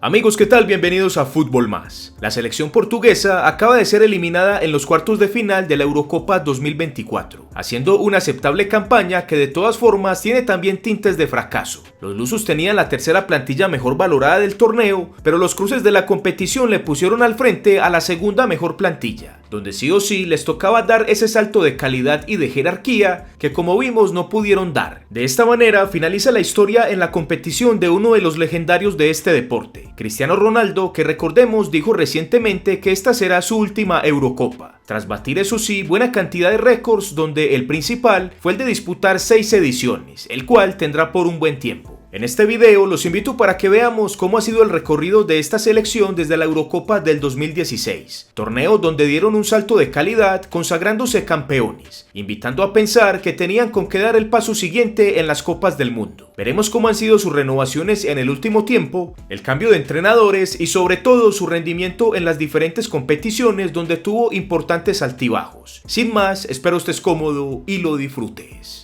Amigos, ¿qué tal? Bienvenidos a Fútbol Más. La selección portuguesa acaba de ser eliminada en los cuartos de final de la Eurocopa 2024, haciendo una aceptable campaña que de todas formas tiene también tintes de fracaso. Los lusos tenían la tercera plantilla mejor valorada del torneo, pero los cruces de la competición le pusieron al frente a la segunda mejor plantilla, donde sí o sí les tocaba dar ese salto de calidad y de jerarquía que, como vimos, no pudieron dar. De esta manera finaliza la historia en la competición de uno de los legendarios de este deporte, Cristiano Ronaldo, que recordemos dijo recientemente que esta será su última Eurocopa, tras batir eso sí buena cantidad de récords, donde el principal fue el de disputar 6 ediciones, el cual tendrá por un buen tiempo. En este video los invito para que veamos cómo ha sido el recorrido de esta selección desde la Eurocopa del 2016, torneo donde dieron un salto de calidad consagrándose campeones, invitando a pensar que tenían con qué dar el paso siguiente en las Copas del Mundo. Veremos cómo han sido sus renovaciones en el último tiempo, el cambio de entrenadores y sobre todo su rendimiento en las diferentes competiciones donde tuvo importantes altibajos. Sin más, espero estés cómodo y lo disfrutes.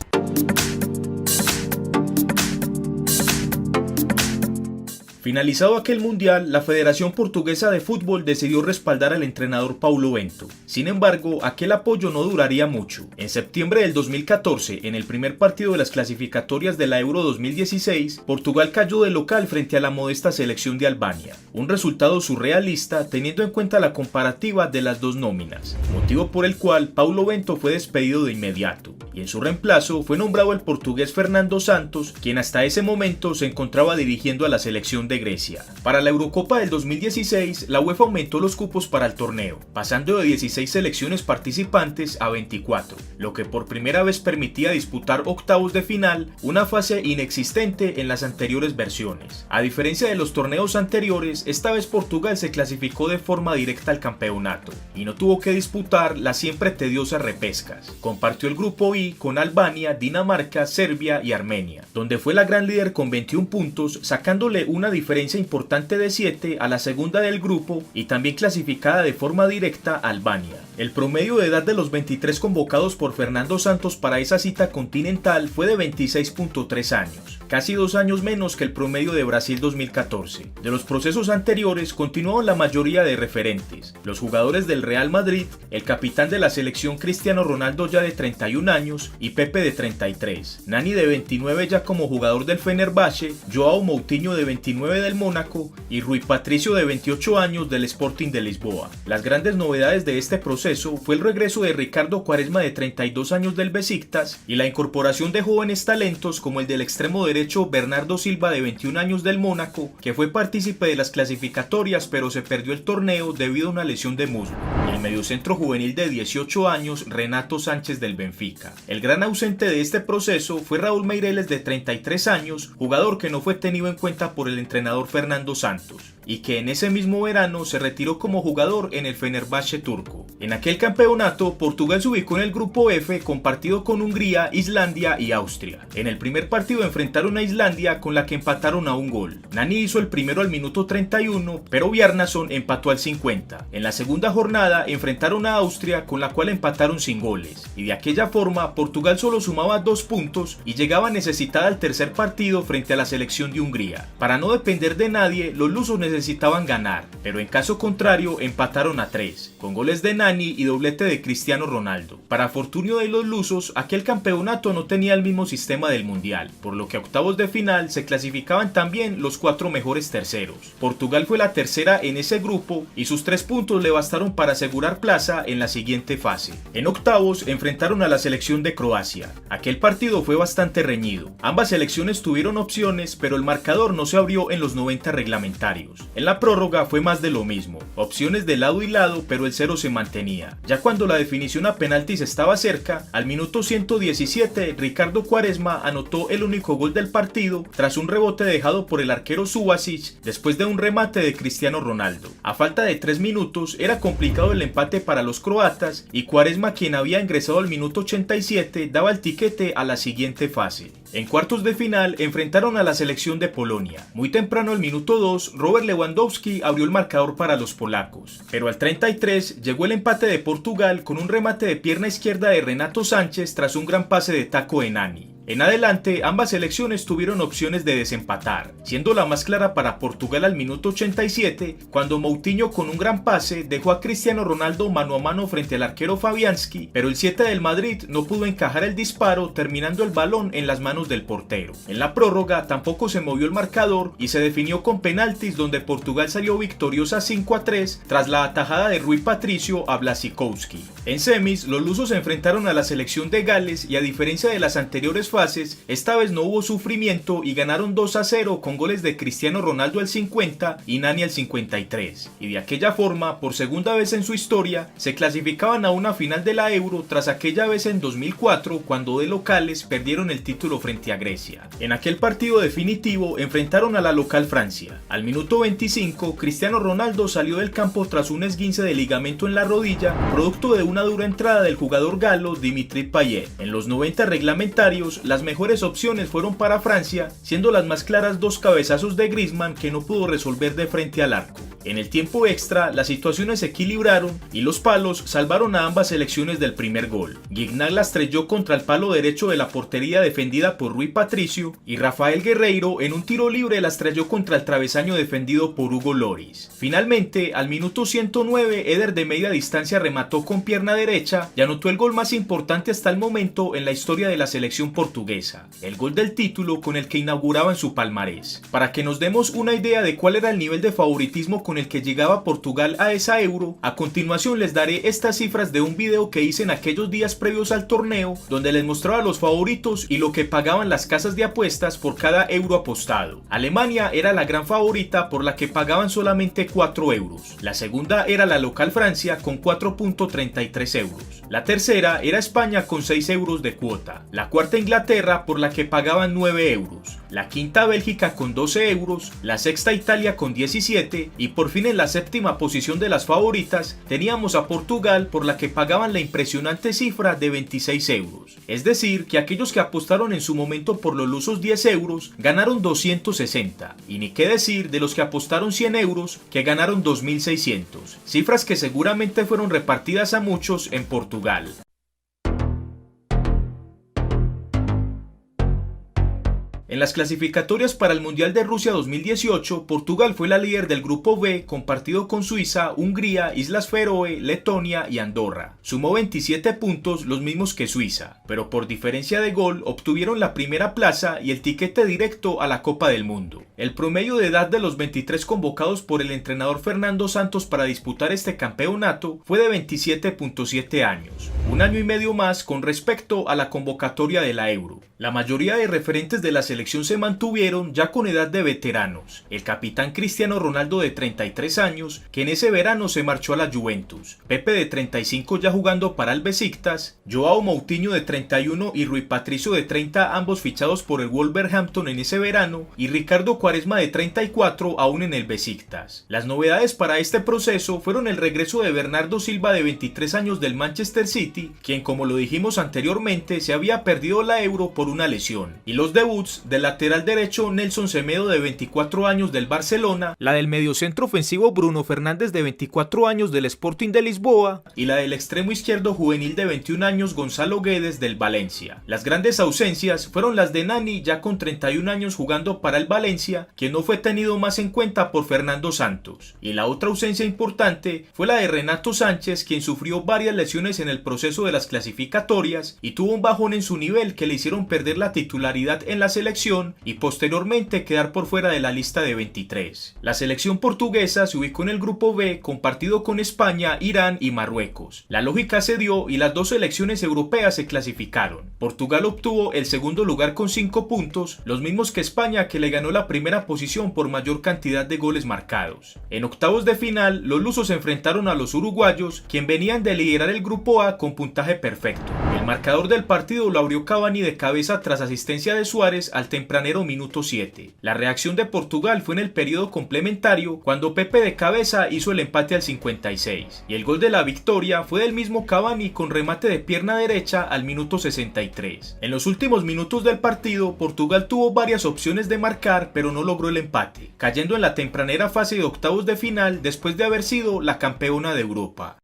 Finalizado aquel mundial, la Federación Portuguesa de Fútbol decidió respaldar al entrenador Paulo Bento. Sin embargo, aquel apoyo no duraría mucho. En septiembre del 2014, en el primer partido de las clasificatorias de la Euro 2016, Portugal cayó de local frente a la modesta selección de Albania. Un resultado surrealista teniendo en cuenta la comparativa de las dos nóminas, motivo por el cual Paulo Bento fue despedido de inmediato, y en su reemplazo fue nombrado el portugués Fernando Santos, quien hasta ese momento se encontraba dirigiendo a la selección de Grecia. Para la Eurocopa del 2016, la UEFA aumentó los cupos para el torneo, pasando de 16 selecciones participantes a 24, lo que por primera vez permitía disputar octavos de final, una fase inexistente en las anteriores versiones. A diferencia de los torneos anteriores, esta vez Portugal se clasificó de forma directa al campeonato y no tuvo que disputar las siempre tediosas repescas. Compartió el grupo I con Albania, Dinamarca, Serbia y Armenia, donde fue la gran líder con 21 puntos, sacándole una diferencia importante de 7 a la segunda del grupo y también clasificada de forma directa a Albania. El promedio de edad de los 23 convocados por Fernando Santos para esa cita continental fue de 26.3 años, casi 2 años menos que el promedio de Brasil 2014. De los procesos anteriores continuaron la mayoría de referentes, los jugadores del Real Madrid, el capitán de la selección Cristiano Ronaldo ya de 31 años y Pepe de 33, Nani de 29 ya como jugador del Fenerbahce, Joao Moutinho de 29 del Mónaco y Rui Patricio de 28 años del Sporting de Lisboa. Las grandes novedades de este proceso fue el regreso de Ricardo Quaresma de 32 años del Besiktas y la incorporación de jóvenes talentos como el del extremo derecho Bernardo Silva de 21 años del Mónaco, que fue partícipe de las clasificatorias pero se perdió el torneo debido a una lesión de muslo, y el mediocentro juvenil de 18 años Renato Sánchez del Benfica. El gran ausente de este proceso fue Raúl Meireles de 33 años, jugador que no fue tenido en cuenta por el entrenador Fernando Santos, y que en ese mismo verano se retiró como jugador en el Fenerbahce turco. En aquel campeonato, Portugal se ubicó en el grupo F compartido con Hungría, Islandia y Austria. En el primer partido enfrentaron a Islandia, con la que empataron a un gol. Nani hizo el primero al minuto 31, pero Bjarnason empató al 50. En la segunda jornada enfrentaron a Austria, con la cual empataron sin goles, y de aquella forma Portugal solo sumaba 2 puntos y llegaba necesitada al tercer partido frente a la selección de Hungría. Para no depender de nadie, los lusos necesitaban ganar, pero en caso contrario empataron a 3, con goles de Nani y doblete de Cristiano Ronaldo. Para fortunio de los lusos, aquel campeonato no tenía el mismo sistema del mundial, por lo que a octavos de final se clasificaban también los 4 mejores terceros. Portugal fue la tercera en ese grupo y sus 3 puntos le bastaron para asegurar plaza en la siguiente fase. En octavos enfrentaron a la selección de Croacia. Aquel partido fue bastante reñido. Ambas selecciones tuvieron opciones, pero el marcador no se abrió en los 90 reglamentarios. En la prórroga fue más de lo mismo, opciones de lado y lado, pero el cero se mantenía. Ya cuando la definición a penaltis estaba cerca, al minuto 117 Ricardo Quaresma anotó el único gol del partido tras un rebote dejado por el arquero Subasic después de un remate de Cristiano Ronaldo. A falta de 3 minutos era complicado el empate para los croatas y Quaresma, quien había ingresado al minuto 87, daba el tiquete a la siguiente fase. En cuartos de final enfrentaron a la selección de Polonia. Muy temprano al minuto 2, Robert Lewandowski abrió el marcador para los polacos, pero al 33 llegó el empate de Portugal con un remate de pierna izquierda de Renato Sánchez tras un gran pase de taco de Nani. En adelante, ambas selecciones tuvieron opciones de desempatar, siendo la más clara para Portugal al minuto 87, cuando Moutinho con un gran pase dejó a Cristiano Ronaldo mano a mano frente al arquero Fabianski, pero el 7 del Madrid no pudo encajar el disparo, terminando el balón en las manos del portero. En la prórroga tampoco se movió el marcador y se definió con penaltis, donde Portugal salió victoriosa 5-3 tras la atajada de Rui Patricio a Błaszczykowski. En semis, los lusos se enfrentaron a la selección de Gales y, a diferencia de las anteriores fases, esta vez no hubo sufrimiento y ganaron 2-0 con goles de Cristiano Ronaldo al 50 y Nani al 53, y de aquella forma, por segunda vez en su historia, se clasificaban a una final de la Euro tras aquella vez en 2004, cuando de locales perdieron el título frente a Grecia. En aquel partido definitivo enfrentaron a la local Francia. Al minuto 25, Cristiano Ronaldo salió del campo tras un esguince de ligamento en la rodilla, producto de una dura entrada del jugador galo Dimitri Payet. En los 90 reglamentarios, las mejores opciones fueron para Francia, siendo las más claras dos cabezazos de Griezmann que no pudo resolver de frente al arco. En el tiempo extra, las situaciones se equilibraron y los palos salvaron a ambas selecciones del primer gol. Gignac la estrelló contra el palo derecho de la portería defendida por Rui Patricio, y Rafael Guerreiro en un tiro libre la estrelló contra el travesaño defendido por Hugo Lloris. Finalmente, al minuto 109, Eder de media distancia remató con pierna derecha y anotó el gol más importante hasta el momento en la historia de la selección portuguesa, el gol del título con el que inauguraban su palmarés. Para que nos demos una idea de cuál era el nivel de favoritismo con el que llegaba Portugal a esa Euro, a continuación les daré estas cifras de un video que hice en aquellos días previos al torneo, donde les mostraba los favoritos y lo que pagaban las casas de apuestas por cada euro apostado. Alemania era la gran favorita, por la que pagaban solamente 4 euros. La segunda era la local Francia con 4.33 euros. La tercera era España con 6 euros de cuota. La cuarta Inglaterra, por la que pagaban 9 euros. La quinta Bélgica con 12 euros. La sexta Italia con 17. Y por fin en la séptima posición de las favoritas teníamos a Portugal, por la que pagaban la impresionante cifra de 26 euros. Es decir, que aquellos que apostaron en su momento por los lusos 10 euros ganaron 260. Y ni qué decir de los que apostaron 100 euros, que ganaron 2.600. Cifras que seguramente fueron repartidas a muchos en Portugal. En las clasificatorias para el Mundial de Rusia 2018, Portugal fue la líder del grupo B, compartido con Suiza, Hungría, Islas Feroe, Letonia y Andorra. Sumó 27 puntos, los mismos que Suiza, pero por diferencia de gol obtuvieron la primera plaza y el tiquete directo a la Copa del Mundo. El promedio de edad de los 23 convocados por el entrenador Fernando Santos para disputar este campeonato fue de 27.7 años, un año y medio más con respecto a la convocatoria de la Euro. La mayoría de referentes de la selección se mantuvieron ya con edad de veteranos. El capitán Cristiano Ronaldo, de 33 años, que en ese verano se marchó a la Juventus, Pepe, de 35, ya jugando para el Besiktas, Joao Moutinho, de 31, y Rui Patricio, de 30, ambos fichados por el Wolverhampton en ese verano, y Ricardo Quaresma, de 34, aún en el Besiktas. Las novedades para este proceso fueron el regreso de Bernardo Silva, de 23 años, del Manchester City, quien, como lo dijimos anteriormente, se había perdido la Euro por una lesión, y los debuts del lateral derecho Nelson Semedo, de 24 años, del Barcelona, la del mediocentro ofensivo Bruno Fernández, de 24 años, del Sporting de Lisboa, y la del extremo izquierdo juvenil de 21 años Gonzalo Guedes, del Valencia. Las grandes ausencias fueron las de Nani, ya con 31 años jugando para el Valencia, que no fue tenido más en cuenta por Fernando Santos, y la otra ausencia importante fue la de Renato Sánchez, quien sufrió varias lesiones en el proceso de las clasificatorias y tuvo un bajón en su nivel que le hicieron perder la titularidad en la selección y posteriormente quedar por fuera de la lista de 23. La selección portuguesa se ubicó en el grupo B, compartido con España, Irán y Marruecos. La lógica se dio y las dos selecciones europeas se clasificaron. Portugal obtuvo el segundo lugar con 5 puntos, los mismos que España, que le ganó la primera posición por mayor cantidad de goles marcados. En octavos de final, los lusos se enfrentaron a los uruguayos, quien venían de liderar el grupo A con puntaje perfecto. El marcador del partido lo abrió Cavani de cabeza tras asistencia de Suárez al tempranero minuto 7. La reacción de Portugal fue en el periodo complementario, cuando Pepe de cabeza hizo el empate al 56, y el gol de la victoria fue del mismo Cavani con remate de pierna derecha al minuto 63. En los últimos minutos del partido, Portugal tuvo varias opciones de marcar, pero no logró el empate, cayendo en la tempranera fase de octavos de final después de haber sido la campeona de Europa.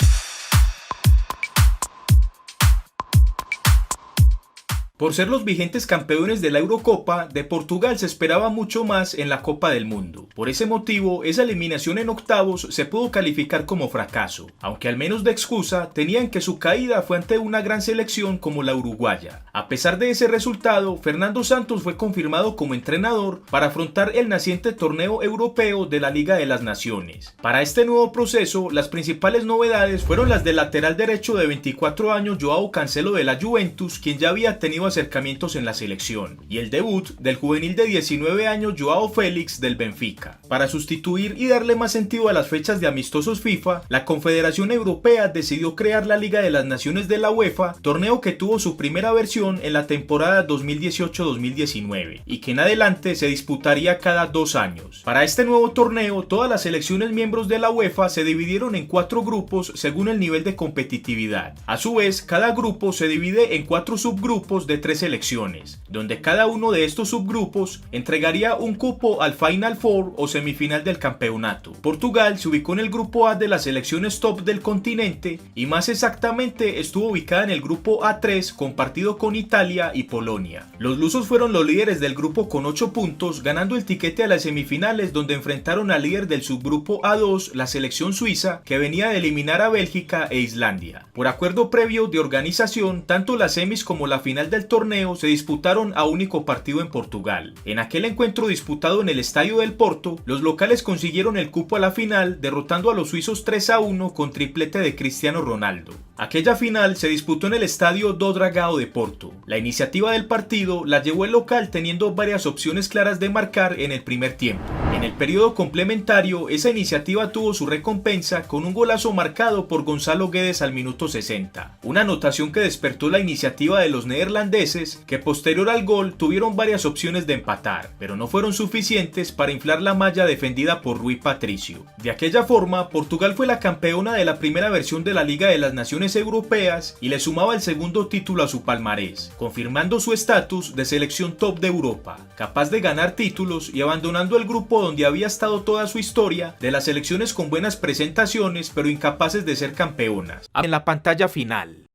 Por ser los vigentes campeones de la Eurocopa, de Portugal se esperaba mucho más en la Copa del Mundo. Por ese motivo, esa eliminación en octavos se pudo calificar como fracaso, aunque al menos de excusa tenían que su caída fue ante una gran selección como la uruguaya. A pesar de ese resultado, Fernando Santos fue confirmado como entrenador para afrontar el naciente torneo europeo de la Liga de las Naciones. Para este nuevo proceso, las principales novedades fueron las del lateral derecho de 24 años Joao Cancelo de la Juventus, quien ya había tenido acercamientos en la selección, y el debut del juvenil de 19 años Joao Félix del Benfica. Para sustituir y darle más sentido a las fechas de amistosos FIFA, la Confederación Europea decidió crear la Liga de las Naciones de la UEFA, torneo que tuvo su primera versión en la temporada 2018-2019 y que en adelante se disputaría cada 2 años. Para este nuevo torneo, todas las selecciones miembros de la UEFA se dividieron en 4 grupos según el nivel de competitividad. A su vez, cada grupo se divide en 4 subgrupos de 3 selecciones, donde cada uno de estos subgrupos entregaría un cupo al Final Four o semifinal del campeonato. Portugal se ubicó en el grupo A de las selecciones top del continente y más exactamente estuvo ubicada en el grupo A3 compartido con Italia y Polonia. Los lusos fueron los líderes del grupo con 8 puntos, ganando el tiquete a las semifinales donde enfrentaron al líder del subgrupo A2, la selección suiza, que venía de eliminar a Bélgica e Islandia. Por acuerdo previo de organización, tanto las semis como la final del torneo se disputaron a único partido en Portugal. En aquel encuentro disputado en el estadio del Porto, los locales consiguieron el cupo a la final, derrotando a los suizos 3-1 con triplete de Cristiano Ronaldo. Aquella final se disputó en el estadio do Dragão de Porto. La iniciativa del partido la llevó el local teniendo varias opciones claras de marcar en el primer tiempo. En el periodo complementario, esa iniciativa tuvo su recompensa con un golazo marcado por Gonzalo Guedes al minuto 60. Una anotación que despertó la iniciativa de los neerlandeses, que posterior al gol tuvieron varias opciones de empatar, pero no fueron suficientes para inflar la malla defendida por Rui Patricio. De aquella forma, Portugal fue la campeona de la primera versión de la Liga de las Naciones Europeas y le sumaba el segundo título a su palmarés, confirmando su estatus de selección top de Europa, capaz de ganar títulos y abandonando el grupo donde había estado toda su historia de las selecciones con buenas presentaciones pero incapaces de ser campeonas. En la pantalla final.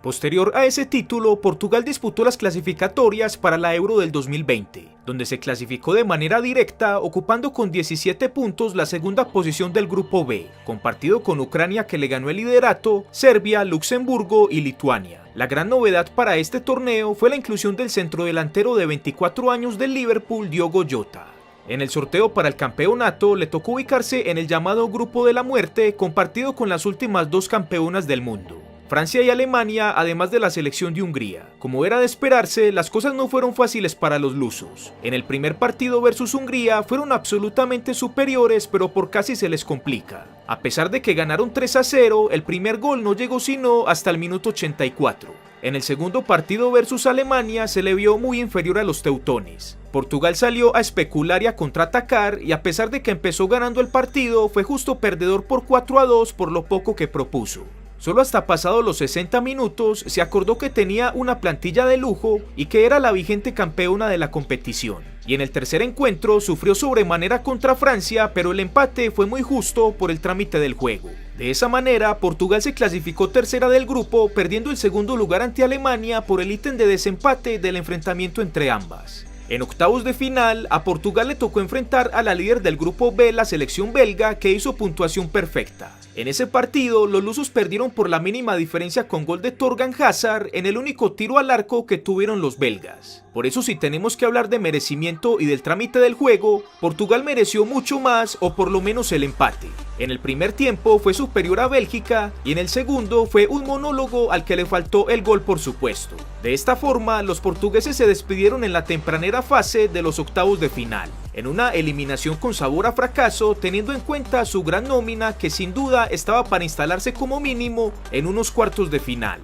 Posterior a ese título, Portugal disputó las clasificatorias para la Euro del 2020, donde se clasificó de manera directa, ocupando con 17 puntos la segunda posición del grupo B, compartido con Ucrania, que le ganó el liderato, Serbia, Luxemburgo y Lituania. La gran novedad para este torneo fue la inclusión del centrodelantero de 24 años del Liverpool, Diogo Jota. En el sorteo para el campeonato le tocó ubicarse en el llamado Grupo de la Muerte, compartido con las últimas 2 campeonas del mundo, Francia y Alemania, además de la selección de Hungría. Como era de esperarse, las cosas no fueron fáciles para los lusos. En el primer partido versus Hungría fueron absolutamente superiores, pero por casi se les complica. A pesar de que ganaron 3-0, el primer gol no llegó sino hasta el minuto 84. En el segundo partido versus Alemania se le vio muy inferior a los teutones. Portugal salió a especular y a contraatacar, y a pesar de que empezó ganando el partido, fue justo perdedor por 4-2 por lo poco que propuso. Solo hasta pasados los 60 minutos se acordó que tenía una plantilla de lujo y que era la vigente campeona de la competición. Y en el tercer encuentro sufrió sobremanera contra Francia, pero el empate fue muy justo por el trámite del juego. De esa manera, Portugal se clasificó tercera del grupo, perdiendo el segundo lugar ante Alemania por el ítem de desempate del enfrentamiento entre ambas. En octavos de final, a Portugal le tocó enfrentar a la líder del grupo B, la selección belga, que hizo puntuación perfecta. En ese partido, los lusos perdieron por la mínima diferencia con gol de Thorgan Hazard en el único tiro al arco que tuvieron los belgas. Por eso, si tenemos que hablar de merecimiento y del trámite del juego, Portugal mereció mucho más, o por lo menos el empate. En el primer tiempo fue superior a Bélgica y en el segundo fue un monólogo al que le faltó el gol, por supuesto. De esta forma, los portugueses se despidieron en la tempranera fase de los octavos de final, en una eliminación con sabor a fracaso, teniendo en cuenta su gran nómina que sin duda estaba para instalarse como mínimo en unos cuartos de final.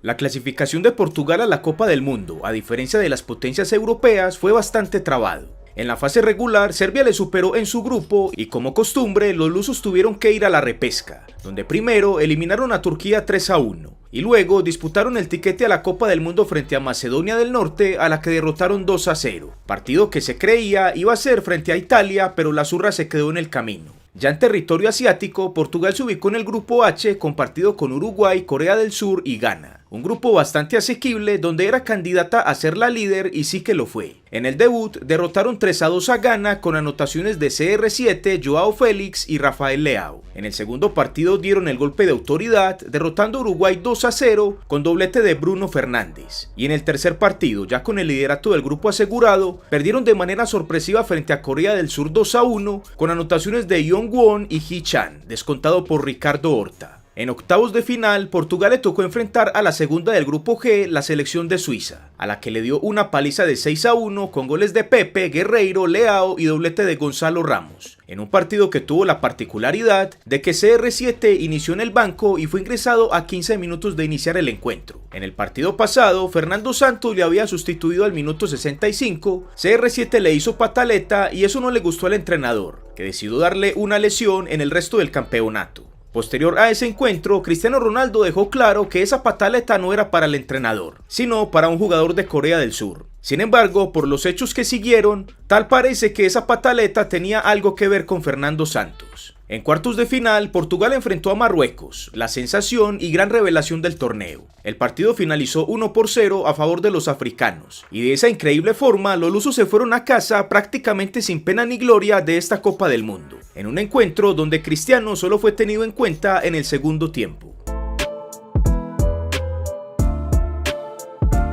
La clasificación de Portugal a la Copa del Mundo, a diferencia de las potencias europeas, fue bastante trabado. En la fase regular, Serbia le superó en su grupo y como costumbre, los lusos tuvieron que ir a la repesca, donde primero eliminaron a Turquía 3-1 y luego disputaron el tiquete a la Copa del Mundo frente a Macedonia del Norte, a la que derrotaron 2-0, partido que se creía iba a ser frente a Italia, pero la zurra se quedó en el camino. Ya en territorio asiático, Portugal se ubicó en el grupo H compartido con Uruguay, Corea del Sur y Ghana. Un grupo bastante asequible donde era candidata a ser la líder y sí que lo fue. En el debut derrotaron 3-2 a Ghana con anotaciones de CR7, Joao Félix y Rafael Leao. En el segundo partido dieron el golpe de autoridad derrotando a Uruguay 2-0 con doblete de Bruno Fernández. Y en el tercer partido, ya con el liderato del grupo asegurado, perdieron de manera sorpresiva frente a Corea del Sur 2-1 con anotaciones de Yong-won y Hee-chan, descontado por Ricardo Horta. En octavos de final, Portugal le tocó enfrentar a la segunda del grupo G, la selección de Suiza, a la que le dio una paliza de 6-1 con goles de Pepe, Guerreiro, Leao y doblete de Gonzalo Ramos, en un partido que tuvo la particularidad de que CR7 inició en el banco y fue ingresado a 15 minutos de iniciar el encuentro. En el partido pasado, Fernando Santos le había sustituido al minuto 65, CR7 le hizo pataleta y eso no le gustó al entrenador, que decidió darle una lesión en el resto del campeonato. Posterior a ese encuentro, Cristiano Ronaldo dejó claro que esa pataleta no era para el entrenador, sino para un jugador de Corea del Sur. Sin embargo, por los hechos que siguieron, tal parece que esa pataleta tenía algo que ver con Fernando Santos. En cuartos de final, Portugal enfrentó a Marruecos, la sensación y gran revelación del torneo. El partido finalizó 1-0 a favor de los africanos, y de esa increíble forma los lusos se fueron a casa prácticamente sin pena ni gloria de esta Copa del Mundo, en un encuentro donde Cristiano solo fue tenido en cuenta en el segundo tiempo.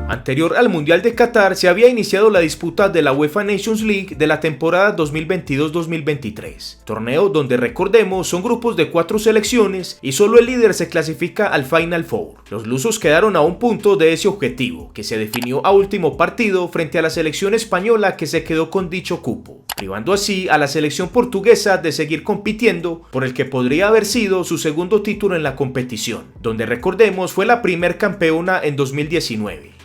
Anterior al Mundial de Qatar se había iniciado la disputa de la UEFA Nations League de la temporada 2022-2023, torneo donde recordemos son grupos de 4 selecciones y solo el líder se clasifica al Final Four. Los lusos quedaron a un punto de ese objetivo, que se definió a último partido frente a la selección española que se quedó con dicho cupo, privando así a la selección portuguesa de seguir compitiendo por el que podría haber sido su segundo título en la competición, donde recordemos fue la primer campeona en 2019.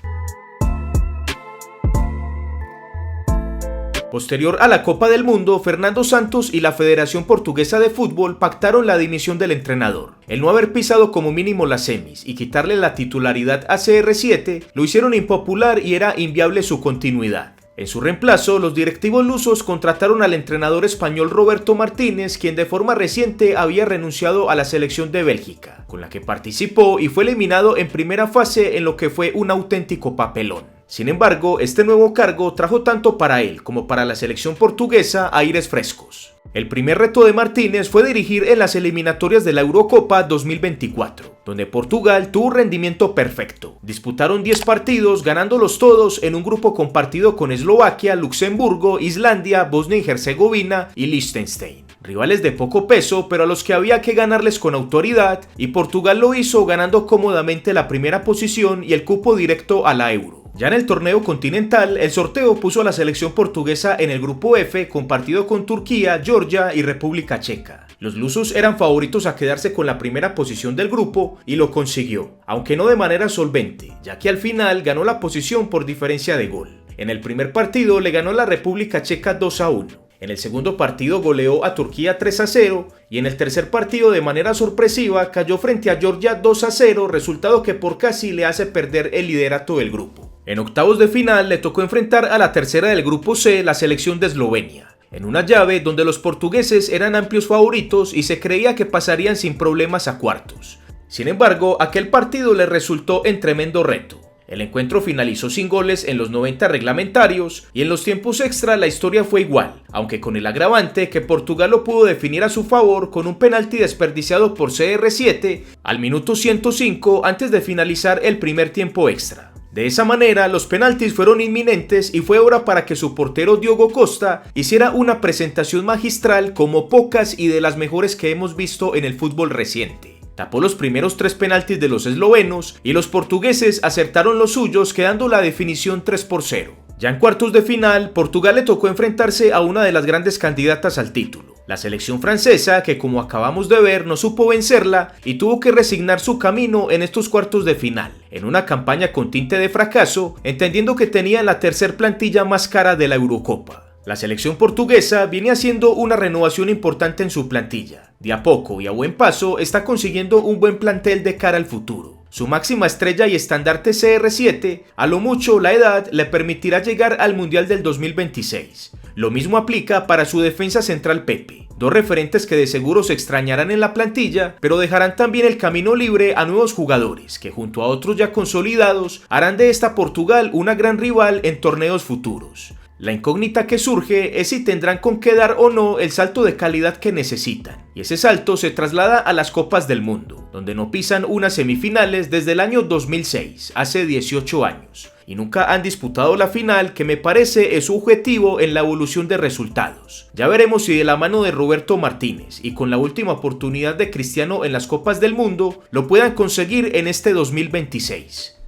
Posterior a la Copa del Mundo, Fernando Santos y la Federación Portuguesa de Fútbol pactaron la dimisión del entrenador. El no haber pisado como mínimo las semis y quitarle la titularidad a CR7 lo hicieron impopular y era inviable su continuidad. En su reemplazo, los directivos lusos contrataron al entrenador español Roberto Martínez, quien de forma reciente había renunciado a la selección de Bélgica, con la que participó y fue eliminado en primera fase en lo que fue un auténtico papelón. Sin embargo, este nuevo cargo trajo tanto para él como para la selección portuguesa aires frescos. El primer reto de Martínez fue dirigir en las eliminatorias de la Eurocopa 2024, donde Portugal tuvo un rendimiento perfecto. Disputaron 10 partidos, ganándolos todos en un grupo compartido con Eslovaquia, Luxemburgo, Islandia, Bosnia y Herzegovina y Liechtenstein. Rivales de poco peso, pero a los que había que ganarles con autoridad, y Portugal lo hizo ganando cómodamente la primera posición y el cupo directo a la Euro. Ya en el torneo continental, el sorteo puso a la selección portuguesa en el grupo F, compartido con Turquía, Georgia y República Checa. Los lusos eran favoritos a quedarse con la primera posición del grupo y lo consiguió, aunque no de manera solvente, ya que al final ganó la posición por diferencia de gol. En el primer partido le ganó la República Checa 2-1. En el segundo partido goleó a Turquía 3-0 y en el tercer partido de manera sorpresiva cayó frente a Georgia 2-0, resultado que por casi le hace perder el liderato del grupo. En octavos de final le tocó enfrentar a la tercera del grupo C, la selección de Eslovenia, en una llave donde los portugueses eran amplios favoritos y se creía que pasarían sin problemas a cuartos. Sin embargo, aquel partido les resultó en tremendo reto. El encuentro finalizó sin goles en los 90 reglamentarios y en los tiempos extra la historia fue igual, aunque con el agravante que Portugal lo pudo definir a su favor con un penalti desperdiciado por CR7 al minuto 105 antes de finalizar el primer tiempo extra. De esa manera, los penaltis fueron inminentes y fue hora para que su portero Diogo Costa hiciera una presentación magistral como pocas y de las mejores que hemos visto en el fútbol reciente. Tapó los primeros 3 penaltis de los eslovenos y los portugueses acertaron los suyos, quedando la definición 3-0. Ya en cuartos de final, Portugal le tocó enfrentarse a una de las grandes candidatas al título, la selección francesa, que como acabamos de ver no supo vencerla y tuvo que resignar su camino en estos cuartos de final, en una campaña con tinte de fracaso, entendiendo que tenía la tercer plantilla más cara de la Eurocopa. La selección portuguesa viene haciendo una renovación importante en su plantilla. De a poco y a buen paso está consiguiendo un buen plantel de cara al futuro. Su máxima estrella y estandarte CR7, a lo mucho la edad le permitirá llegar al Mundial del 2026. Lo mismo aplica para su defensa central Pepe, dos referentes que de seguro se extrañarán en la plantilla, pero dejarán también el camino libre a nuevos jugadores que junto a otros ya consolidados harán de esta Portugal una gran rival en torneos futuros. La incógnita que surge es si tendrán con qué dar o no el salto de calidad que necesitan, y ese salto se traslada a las Copas del Mundo, donde no pisan unas semifinales desde el año 2006, hace 18 años, y nunca han disputado la final, que me parece es su objetivo en la evolución de resultados. Ya veremos si de la mano de Roberto Martínez y con la última oportunidad de Cristiano en las Copas del Mundo, lo puedan conseguir en este 2026.